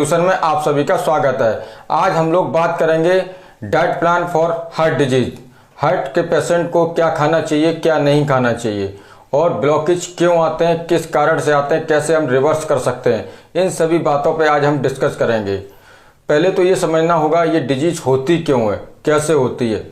Solution में आप सभी का स्वागत है। आज हम लोग बात करेंगे diet plan for heart disease. Heart के पेशेंट को क्या खाना चाहिए, क्या नहीं खाना चाहिए, और ब्लॉकेज क्यों आते हैं, किस कारण से आते हैं, कैसे हम रिवर्स कर सकते हैं, इन सभी बातों पे आज हम डिस्कस करेंगे। पहले तो ये समझना होगा ये डिजीज होती क्यों है, कैसे होती है।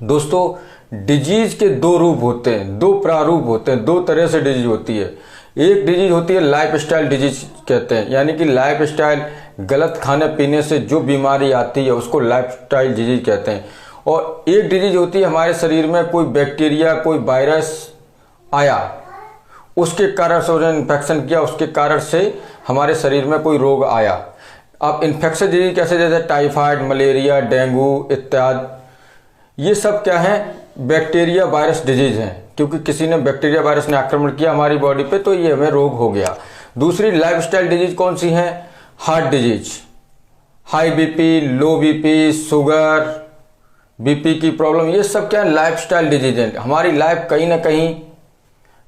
दोस्तों, डिजीज के दो रूप होते हैं, दो प्रारूप होते हैं, दो तरह से डिजीज होती है। एक डिजीज होती है लाइफस्टाइल डिजीज कहते हैं, यानी कि लाइफस्टाइल, गलत खाने पीने से जो बीमारी आती है उसको लाइफस्टाइल डिजीज कहते हैं। और एक डिजीज होती है हमारे शरीर में कोई बैक्टीरिया, कोई वायरस आया, उसके कारण से उसने इन्फेक्शन किया, उसके कारण से हमारे शरीर में कोई रोग आया। अब इन्फेक्शन डिजीज कैसे, जैसे टाइफाइड, मलेरिया, डेंगू इत्यादि, ये सब क्या है, बैक्टीरिया वायरस डिजीज हैं, क्योंकि किसी ने बैक्टीरिया वायरस ने आक्रमण किया हमारी बॉडी पे तो ये हमें रोग हो गया। दूसरी लाइफस्टाइल डिजीज कौन सी है, हार्ट डिजीज, हाई बीपी, लो बीपी, शुगर, बीपी की प्रॉब्लम, ये सब क्या है, लाइफस्टाइल डिजीज है। हमारी लाइफ कहीं ना कहीं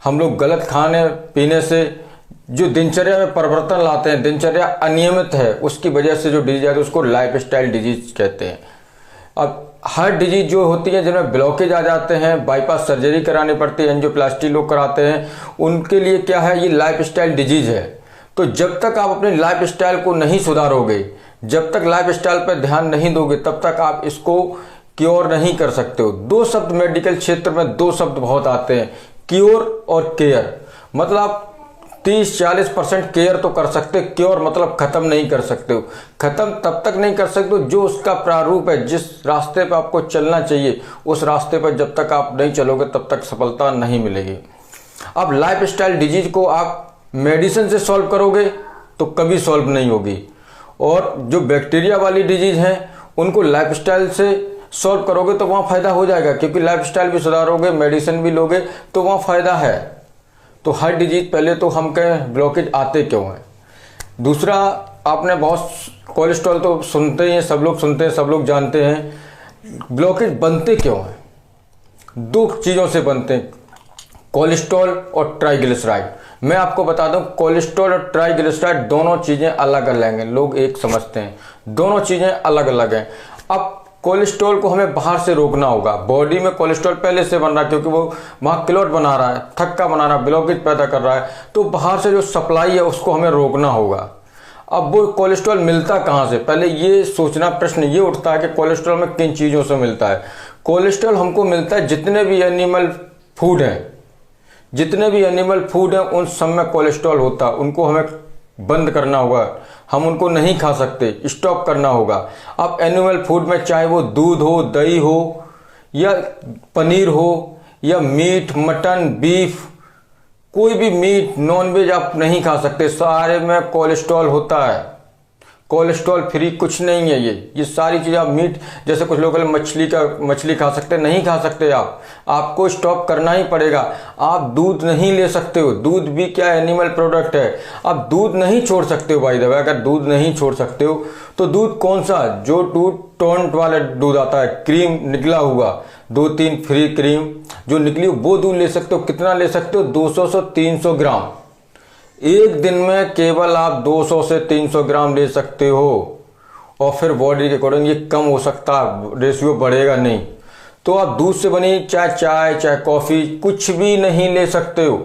हम लोग गलत खाने पीने से जो दिनचर्या में परिवर्तन लाते हैं, दिनचर्या अनियमित है, उसकी वजह से जो डिजीज आती है उसको लाइफस्टाइल डिजीज कहते हैं। अब हार्ट डिजीज जो होती है जिनमें ब्लॉकेज आ जाते हैं, बाईपास सर्जरी करानी पड़ती है, एंजियोप्लास्टी लोग कराते हैं, उनके लिए क्या है, ये लाइफस्टाइल डिजीज है। तो जब तक आप अपने लाइफस्टाइल को नहीं सुधारोगे, जब तक लाइफस्टाइल पर ध्यान नहीं दोगे, तब तक आप इसको क्योर नहीं कर सकते हो। दो शब्द मेडिकल क्षेत्र में, दो शब्द बहुत आते हैं, क्योर और केयर। मतलब आप 30-40% केयर तो कर सकते, क्योर मतलब खत्म नहीं कर सकते हो। खत्म तब तक नहीं कर सकते हो जो उसका प्रारूप है, जिस रास्ते पर आपको चलना चाहिए उस रास्ते पर जब तक आप नहीं चलोगे तब तक सफलता नहीं मिलेगी। अब लाइफस्टाइल डिजीज को आप मेडिसिन से सॉल्व करोगे तो कभी सॉल्व नहीं होगी, और जो बैक्टीरिया वाली डिजीज है उनको लाइफस्टाइल से सॉल्व करोगे तो वहाँ फायदा हो जाएगा, क्योंकि लाइफस्टाइल भी सुधारोगे, मेडिसिन भी लोगे तो वहाँ फायदा है। तो हार्ट डिजीज पहले तो हम कहें ब्लॉकेज आते क्यों हैं। दूसरा, आपने बहुत कोलेस्ट्रॉल तो सुनते ही हैं, सब लोग सुनते हैं, सब लोग जानते हैं। ब्लॉकेज बनते क्यों हैं, दो चीज़ों से बनते हैं, कोलेस्ट्रॉल और ट्राइग्लिसराइड। मैं आपको बता दूं, कोलेस्ट्रॉल और ट्राइग्लिसराइड दोनों चीज़ें अलग अलग हैं, लोग एक समझते हैं, दोनों चीज़ें अलग अलग हैं। अब कोलेस्ट्रॉल को हमें बाहर से रोकना होगा। बॉडी में कोलेस्ट्रॉल पहले से बन रहा है, क्योंकि वो वहाँ क्लॉट बना रहा है, थक्का बना रहा है, ब्लॉकेज पैदा कर रहा है, तो बाहर से जो सप्लाई है उसको हमें रोकना होगा। अब वो कोलेस्ट्रॉल मिलता कहाँ से, पहले ये सोचना, प्रश्न ये उठता है कि कोलेस्ट्रॉल में किन चीज़ों से मिलता है। कोलेस्ट्रॉल हमको मिलता है जितने भी एनिमल फूड हैं, जितने भी एनिमल फूड हैं उन सब में कोलेस्ट्रॉल होता है, उनको हमें बंद करना होगा, हम उनको नहीं खा सकते, स्टॉप करना होगा। अब एनिमल फूड में चाहे वो दूध हो, दही हो, या पनीर हो, या मीट, मटन, बीफ, कोई भी मीट, नॉनवेज आप नहीं खा सकते, सारे में कोलेस्ट्रॉल होता है। कोलेस्ट्रॉल फ्री कुछ नहीं है ये सारी चीज़ें। आप मीट, जैसे कुछ लोग मछली खा सकते, नहीं खा सकते, आपको स्टॉप करना ही पड़ेगा। आप दूध नहीं ले सकते हो, दूध भी क्या एनिमल प्रोडक्ट है, आप दूध नहीं छोड़ सकते हो। भाई दबा, अगर दूध नहीं छोड़ सकते हो तो दूध कौन सा, जो दूध टोंट वाला दूध आता है, क्रीम निकला हुआ, 2-3 फ्री क्रीम जो निकली वो दूध ले सकते हो। कितना ले सकते हो, 200 से 300 ग्राम। एक दिन में केवल आप 200 से 300 ग्राम ले सकते हो, और फिर बॉडी के अकॉर्डिंग ये कम हो सकता है, रेशियो बढ़ेगा नहीं। तो आप दूध से बनी चाहे चाय, चाहे कॉफ़ी, कुछ भी नहीं ले सकते हो।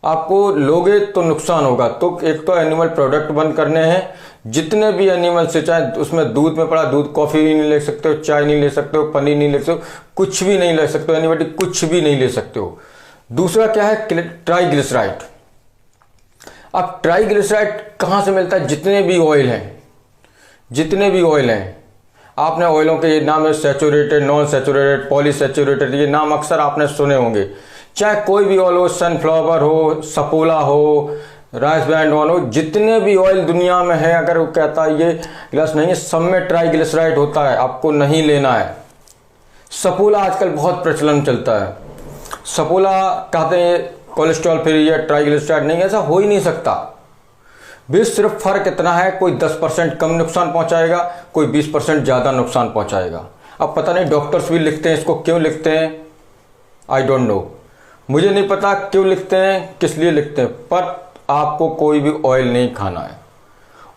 आपको लोगे तो नुकसान होगा। तो एक तो एनिमल प्रोडक्ट बंद करने हैं, जितने भी एनिमल से, चाहे उसमें दूध में पड़ा दूध, कॉफ़ी नहीं ले सकते हो, चाय नहीं ले सकते हो, पनीर नहीं ले सकते हो, कुछ भी नहीं ले सकते हो, एंटीबायोटिक कुछ भी नहीं ले सकते हो। दूसरा क्या है, ट्राइग्लिसराइड। अब ट्राइग्लिसराइड कहाँ से मिलता है, जितने भी ऑयल हैं, जितने भी ऑयल हैं, आपने ऑयलों के ये नाम है, सैचुरेटेड, नॉन सैचुरेटेड, पॉलीसैचुरेटेड, ये नाम अक्सर आपने सुने होंगे। चाहे कोई भी ऑयल हो, सनफ्लावर हो, सपोला हो, राइस ब्रांड ऑयल हो, जितने भी ऑयल दुनिया में है, अगर वो कहता है ये ग्लास नहीं है, सब में ट्राइग्लिसराइड होता है, आपको नहीं लेना है। सपोला आजकल बहुत प्रचलन चलता है, सपोला कहते हैं कोलेस्ट्रॉल फ्री है, ट्राइग्लिसराइड नहीं, ऐसा हो ही नहीं सकता। भी सिर्फ फर्क इतना है, कोई 10% कम नुकसान पहुंचाएगा, कोई 20% ज़्यादा नुकसान पहुंचाएगा। अब पता नहीं डॉक्टर्स भी लिखते हैं इसको, क्यों लिखते हैं आई डोंट नो, मुझे नहीं पता क्यों लिखते हैं, किस लिए लिखते हैं, पर आपको कोई भी ऑयल नहीं खाना है।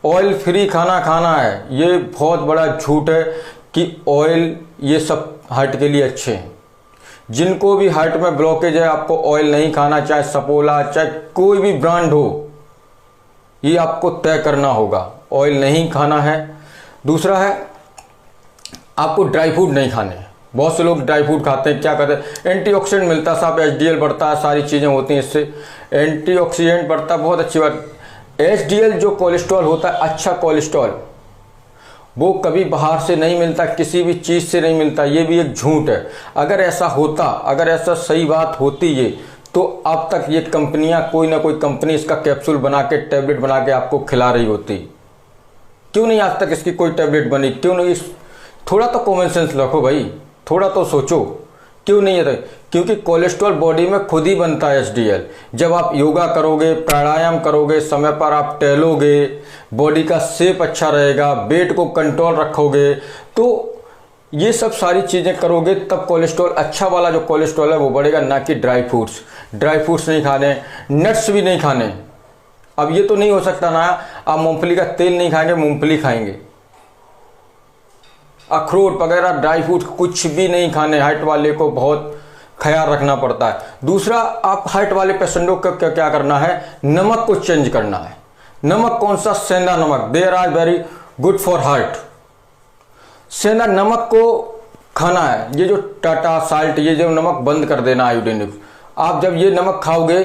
ऑयल फ्री खाना खाना है, ये बहुत बड़ा झूठ है कि ऑयल ये सब हार्ट के लिए अच्छे हैं। जिनको भी हार्ट में ब्लॉकेज है आपको ऑयल नहीं खाना, चाहे सपोला चाहे कोई भी ब्रांड हो, ये आपको तय करना होगा, ऑयल नहीं खाना है। दूसरा है आपको ड्राई फ्रूट नहीं खाने। बहुत से लोग ड्राई फ्रूट खाते हैं, क्या करते हैं, एंटीऑक्सीडेंट मिलता है साहब, HDL बढ़ता है, सारी चीज़ें होती हैं इससे, एंटीऑक्सीडेंट बढ़ता है, बहुत अच्छी बात। HDL जो कोलेस्ट्रॉल होता है, अच्छा कोलेस्ट्रॉल, वो कभी बाहर से नहीं मिलता, किसी भी चीज़ से नहीं मिलता, ये भी एक झूठ है। अगर ऐसा होता, अगर ऐसा सही बात होती ये, तो अब तक ये कंपनियां, कोई ना कोई कंपनी इसका कैप्सूल बना के, टैबलेट बना के आपको खिला रही होती। क्यों नहीं आज तक इसकी कोई टैबलेट बनी? क्यों नहीं? थोड़ा तो कॉमन सेंस रखो भाई, थोड़ा तो सोचो, क्यों नहीं है? क्योंकि कोलेस्ट्रॉल बॉडी में खुद ही बनता है HDL। जब आप योगा करोगे, प्राणायाम करोगे, समय पर आप टहलोगे, बॉडी का शेप अच्छा रहेगा, वेट को कंट्रोल रखोगे, तो ये सब सारी चीज़ें करोगे तब कोलेस्ट्रॉल, अच्छा वाला जो कोलेस्ट्रॉल है वो बढ़ेगा, ना कि ड्राई फ्रूट्स। ड्राई फ्रूट्स नहीं खाने, नट्स भी नहीं खाने। अब ये तो नहीं हो सकता ना आप मूंगफली का तेल नहीं खाएंगे, मूंगफली खाएंगे, अखरोट वगैरह ड्राई फ्रूट कुछ भी नहीं खाने। हार्ट वाले को बहुत ख्याल रखना पड़ता है। दूसरा, आप हार्ट वाले पेशेंटों को क्या करना है, नमक को चेंज करना है। नमक कौन सा? सेंधा नमक, there are very good for heart. सेंधा नमक को खाना है। ये जो टाटा साल्ट, ये जो नमक बंद कर देना, आयोडीन। आप जब ये नमक खाओगे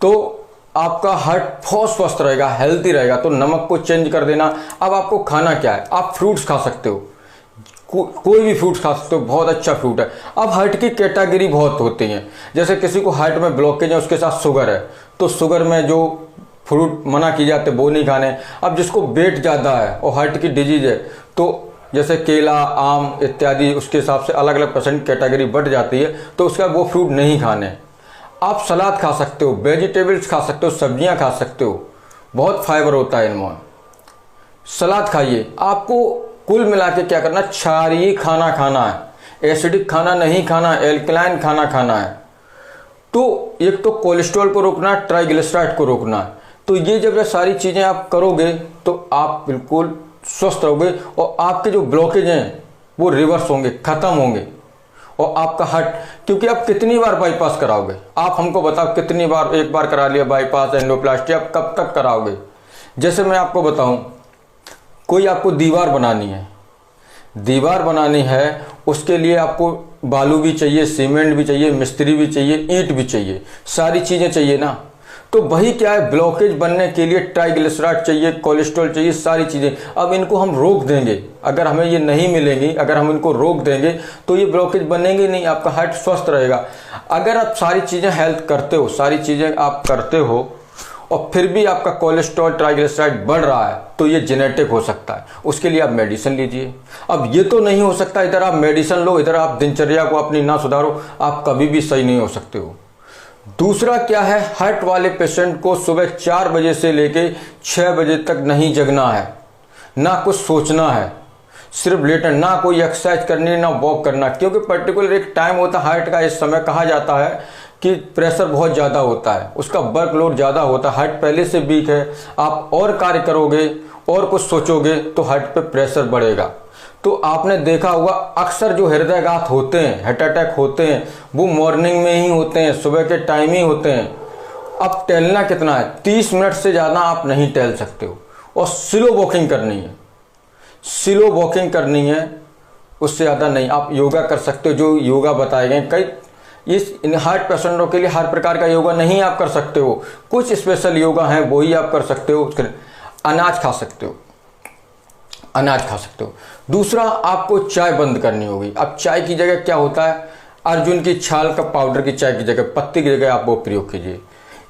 तो आपका हार्ट बहुत स्वस्थ रहेगा, हेल्थी रहेगा। तो नमक को चेंज कर देना। अब आपको खाना क्या है? आप फ्रूट्स खा सकते हो, कोई भी फ्रूट खा सकते हो, बहुत अच्छा फ्रूट है। अब हार्ट की कैटेगरी बहुत होती हैं, जैसे किसी को हार्ट में ब्लॉकेज है, उसके साथ शुगर है, तो शुगर में जो फ्रूट मना किए जाते वो नहीं खाने। अब जिसको वेट ज़्यादा है और हार्ट की डिजीज है, तो जैसे केला, आम इत्यादि, उसके हिसाब से अलग अलग परसेंट कैटेगरी बढ़ जाती है, तो उसका वो फ्रूट नहीं खाने। आप सलाद खा सकते हो, वेजिटेबल्स खा सकते हो, सब्जियां खा सकते हो, बहुत फाइबर होता है इनमें, सलाद खाइए। आपको कुल मिला के क्या करना, क्षारीय खाना खाना है, एसिडिक खाना नहीं खाना, एल्कलाइन खाना खाना है। तो एक तो कोलेस्ट्रॉल को रोकना है, ट्राइग्लिसराइड को रोकना है। तो ये जब ये सारी चीज़ें आप करोगे तो आप बिल्कुल स्वस्थ रहोगे और आपके जो ब्लॉकेज हैं वो रिवर्स होंगे, ख़त्म होंगे। और आपका हार्ट, क्योंकि आप कितनी बार बाईपास कराओगे? आप हमको बताओ, कितनी बार? एक बार करा लिया बाईपास, एंडोप्लास्टी, आप कब तक कराओगे? जैसे मैं आपको बताऊं, कोई आपको दीवार बनानी है, दीवार बनानी है, उसके लिए आपको बालू भी चाहिए, सीमेंट भी चाहिए, मिस्त्री भी चाहिए, ईंट भी चाहिए, सारी चीज़ें चाहिए ना। तो वही क्या है, ब्लॉकेज बनने के लिए ट्राइग्लिसराइड चाहिए, कोलेस्ट्रॉल चाहिए, सारी चीज़ें। अब इनको हम रोक देंगे, अगर हमें ये नहीं मिलेंगी, अगर हम इनको रोक देंगे तो ये ब्लॉकेज बनेंगे नहीं, आपका हार्ट स्वस्थ रहेगा। अगर आप सारी चीज़ें हेल्थ करते हो, सारी चीज़ें आप करते हो और फिर भी आपका कोलेस्ट्रॉल, ट्राइग्लिसराइड बढ़ रहा है, तो ये जेनेटिक हो सकता है। उसके लिए आप मेडिसिन लीजिए। अब ये तो नहीं हो सकता इधर आप मेडिसिन लो, इधर आप दिनचर्या को अपनी ना सुधारो, आप कभी भी सही नहीं हो सकते हो। दूसरा क्या है, हार्ट वाले पेशेंट को सुबह 4 बजे से लेके 6 बजे तक नहीं जगना है, ना कुछ सोचना है, सिर्फ लेटना, ना कोई एक्सरसाइज करनी, ना वॉक करना। क्योंकि पर्टिकुलर एक टाइम होता है हार्ट का, इस समय कहा जाता है कि प्रेशर बहुत ज़्यादा होता है, उसका वर्कलोड ज़्यादा होता है, हार्ट पहले से वीक है, आप और कार्य करोगे और कुछ सोचोगे तो हार्ट पे प्रेशर बढ़ेगा। तो आपने देखा होगा अक्सर जो हृदयघात होते हैं, हार्ट अटैक होते हैं, वो मॉर्निंग में ही होते हैं, सुबह के टाइम ही होते हैं। अब टहलना कितना है, 30 मिनट से ज़्यादा आप नहीं टहल सकते हो, और स्लो वॉकिंग करनी है, स्लो वॉकिंग करनी है, उससे ज़्यादा नहीं। आप योगा कर सकते हो, जो योगा बताए गए कई, इस हार्ट पेशेंटों के लिए हर प्रकार का योगा नहीं आप कर सकते हो, कुछ स्पेशल योगा हैं वही आप कर सकते हो। अनाज खा सकते हो, अनाज खा सकते हो। दूसरा, आपको चाय बंद करनी होगी। अब चाय की जगह क्या होता है, अर्जुन की छाल का पाउडर की चाय की जगह, पत्ती की जगह आप वो प्रयोग कीजिए।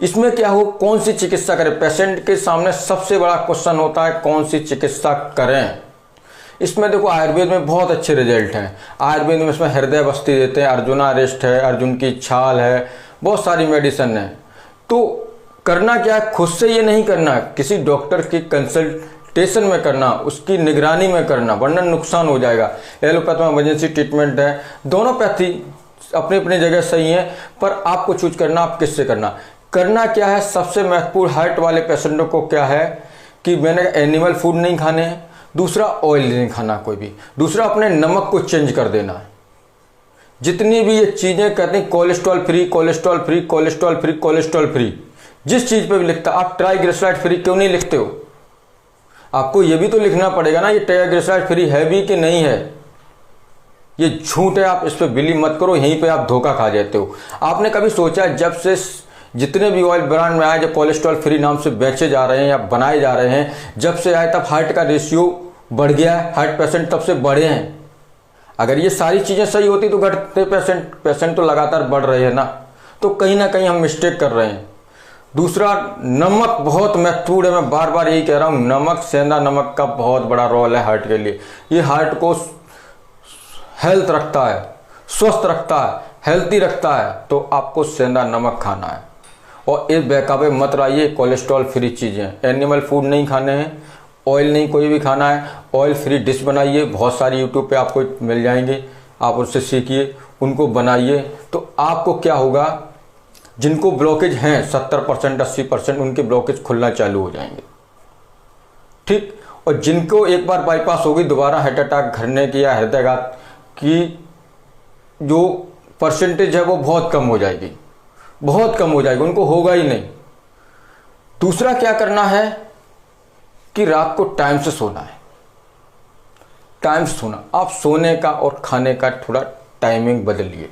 इसमें क्या हो, कौन सी चिकित्सा करें? पेशेंट के सामने सबसे बड़ा क्वेश्चन होता है कौन सी चिकित्सा करें। इसमें देखो आयुर्वेद में बहुत अच्छे रिजल्ट हैं। आयुर्वेद में इसमें हृदय बस्ती देते हैं, अर्जुना रेस्ट है, अर्जुन की छाल है, बहुत सारी मेडिसिन है। तो करना क्या है, खुद से ये नहीं करना, किसी डॉक्टर की कंसल्टेशन में करना, उसकी निगरानी में करना, वरना नुकसान हो जाएगा। एलोपैथ में इमरजेंसी ट्रीटमेंट है, दोनों पैथी अपनी अपनी जगह सही है, पर आपको चूज करना आप किससे करना। करना क्या है, सबसे महत्वपूर्ण हार्ट वाले पेशेंटों को क्या है कि मैंने एनिमल फूड नहीं खाने हैं, दूसरा ऑयल नहीं खाना कोई भी, दूसरा अपने नमक को चेंज कर देना है। जितनी भी ये चीज़ें कहते हैं cholesterol free, cholesterol free, cholesterol free, cholesterol free, जिस चीज़ पे भी लिखता है, आप ट्राइग्लिसराइड फ्री क्यों नहीं लिखते हो? आपको ये भी तो लिखना पड़ेगा ना, ये ट्राइग्लिसराइड फ्री है भी कि नहीं है। ये झूठ है, आप इस पर बिलीव मत करो, यहीं पे आप धोखा खा जाते हो। आपने कभी सोचा जब से जितने भी ऑयल ब्रांड में आए, जब कोलेस्ट्रॉल फ्री नाम से बेचे जा रहे हैं या बनाए जा रहे हैं, जब से आए तब हार्ट का रेशियो बढ़ गया है, हार्ट पेशेंट तब से बढ़े हैं। अगर ये सारी चीज़ें सही होती तो घटते पेशेंट तो लगातार बढ़ रहे हैं ना। तो कहीं ना कहीं हम मिस्टेक कर रहे हैं। दूसरा, नमक बहुत महत्वपूर्ण है। मैं बार बार यही कह रहा हूँ, नमक, सेंधा नमक का बहुत बड़ा रोल है हार्ट के लिए। ये हार्ट को हेल्थ रखता है, स्वस्थ रखता है, हेल्थी रखता है। तो आपको सेंधा नमक खाना है और इस बहकावे मत रहिए। कोलेस्ट्रॉल फ्री चीज़ें, एनिमल फूड नहीं खाने हैं, ऑयल नहीं कोई भी खाना है। ऑयल फ्री डिश बनाइए, बहुत सारी यूट्यूब पे आपको मिल जाएंगे, आप उससे सीखिए, उनको बनाइए। तो आपको क्या होगा, जिनको ब्लॉकेज हैं 70% 80%, उनके ब्लॉकेज खुलना चालू हो जाएंगे, ठीक। और जिनको एक बार बाईपास होगी, दोबारा हार्ट अटैक करने की या हृदयघात की जो परसेंटेज है वो बहुत कम हो जाएगी, बहुत कम हो जाएगी, उनको होगा ही नहीं। दूसरा क्या करना है कि रात को टाइम से सोना है, टाइम से सोना। आप सोने का और खाने का थोड़ा टाइमिंग बदलिए,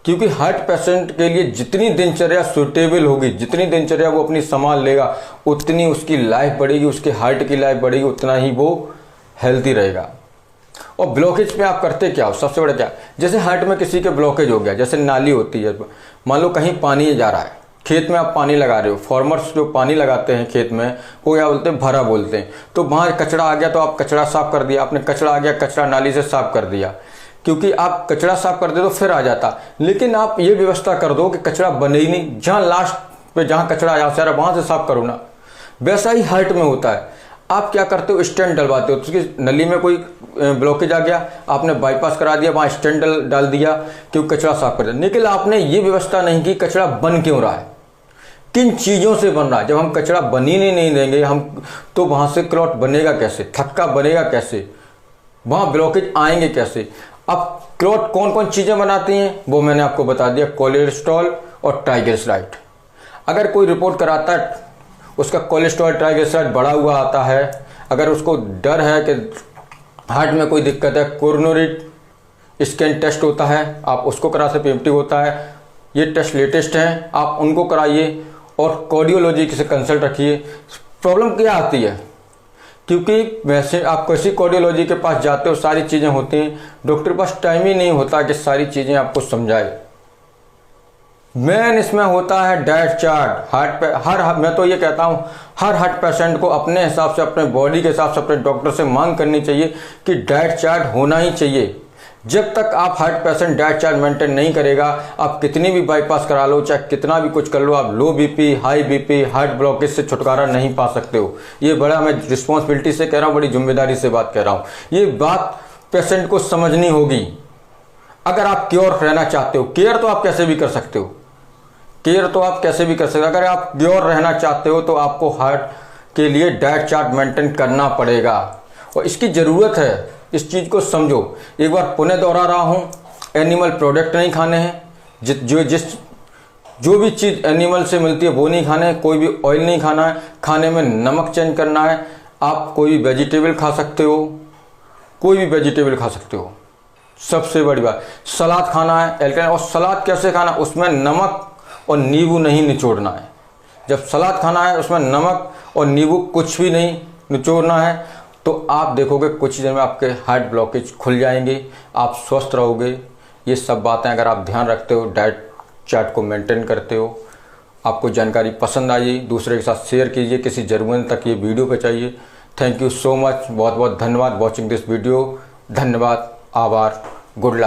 क्योंकि हार्ट पेशेंट के लिए जितनी दिनचर्या सूटेबल होगी, जितनी दिनचर्या वो अपनी संभाल लेगा, उतनी उसकी लाइफ बढ़ेगी, उसके हार्ट की लाइफ बढ़ेगी, उतना ही वो हेल्थी रहेगा। और ब्लॉकेज पे आप करते क्या हो, सबसे बड़ा क्या, जैसे हार्ट में किसी के ब्लॉकेज हो गया, जैसे नाली होती है, मान लो कहीं पानी जा रहा है, खेत में आप पानी लगा रहे हो, फार्मर्स जो पानी लगाते हैं खेत में वो क्या बोलते हैं, भरा बोलते हैं। तो वहाँ कचरा आ गया तो आप कचरा साफ कर दिया, आपने कचरा आ गया, कचरा नाली से साफ कर दिया, क्योंकि आप कचरा साफ कर दे तो फिर आ जाता। लेकिन आप ये व्यवस्था कर दो कि कचरा बने ही नहीं, जहाँ लास्ट पे जहाँ कचरा आ जा रहा है वहाँ से साफ करो ना। वैसा ही हार्ट में होता है। आप क्या करते हो, स्टेंट डलवाते हो, उसकी नली में कोई ब्लॉकेज आ गया, आपने बाईपास करा दिया, वहाँ स्टेंट डाल दिया क्योंकि कचरा साफ कर दिया। लेकिन आपने ये व्यवस्था नहीं की कचरा बन क्यों रहा है, किन चीज़ों से बन रहा है। जब हम कचरा बनी नहीं देंगे हम, तो वहाँ से क्लॉट बनेगा कैसे, थक्का बनेगा कैसे, वहाँ ब्लॉकेज आएंगे कैसे। अब क्लॉट कौन कौन चीज़ें बनाती हैं वो मैंने आपको बता दिया, कोलेस्ट्रॉल और ट्राइग्लिसराइड। अगर कोई रिपोर्ट कराता है उसका कोलेस्ट्रॉल ट्राइग्लिसराइड बढ़ा हुआ आता है, अगर उसको डर है कि हार्ट में कोई दिक्कत है, कोरोनरी स्कैन टेस्ट होता है, आप उसको करा सकते, पीएमटी होता है, ये टेस्ट लेटेस्ट हैं, आप उनको कराइए। और कार्डियोलॉजी से कंसल्ट रखिए। प्रॉब्लम क्या आती है, क्योंकि वैसे आप किसी कार्डियोलॉजी के पास जाते हो, सारी चीज़ें होती हैं, डॉक्टर के पास टाइम ही नहीं होता कि सारी चीज़ें आपको समझाए। मेन इसमें होता है डाइट चार्ट। मैं तो ये कहता हूँ हर हार्ट पेशेंट को अपने हिसाब से, अपने बॉडी के हिसाब से अपने डॉक्टर से मांग करनी चाहिए कि डाइट चार्ट होना ही चाहिए। जब तक आप heart patient diet chart maintain नहीं करेगा, आप कितनी भी बाईपास करा लो, चाहे कितना भी कुछ कर लो, आप लो BP, high BP, heart blockage से छुटकारा नहीं पा सकते हो। ये बड़ा मैं रिस्पॉन्सिबिलिटी से कह रहा हूँ, बड़ी जिम्मेदारी से बात कह रहा हूँ। ये बात पेशेंट को समझनी होगी। अगर आप क्योर रहना चाहते हो, केयर तो आप कैसे भी कर सकते हो, केयर तो आप कैसे भी कर सकते हो। अगर आप प्योर रहना चाहते हो तो आपको हार्ट के लिए डाइट चार्ट मेंटेन करना पड़ेगा और इसकी ज़रूरत है। इस चीज़ को समझो। एक बार पुनः दोहरा रहा हूँ, एनिमल प्रोडक्ट नहीं खाने हैं, जो भी चीज़ एनिमल से मिलती है वो नहीं खाने हैं, कोई भी ऑयल नहीं खाना है, खाने में नमक चेंज करना है। आप कोई भी वेजिटेबल खा सकते हो, कोई भी वेजिटेबल खा सकते हो। सबसे बड़ी बात, सलाद खाना है एल्कलाइन, और सलाद कैसे खाना, उसमें नमक और नींबू नहीं निचोड़ना है। जब सलाद खाना है उसमें नमक और नींबू कुछ भी नहीं निचोड़ना है, तो आप देखोगे कुछ दिन में आपके हार्ट ब्लॉकेज खुल जाएंगे, आप स्वस्थ रहोगे। ये सब बातें अगर आप ध्यान रखते हो, डाइट चार्ट को मेंटेन करते हो, आपको जानकारी पसंद आई, दूसरे के साथ शेयर कीजिए, किसी ज़रूरत तक ये वीडियो पहुंचाइए। थैंक यू सो मच, बहुत बहुत धन्यवाद वॉचिंग दिस वीडियो। धन्यवाद, आभार, गुड लक।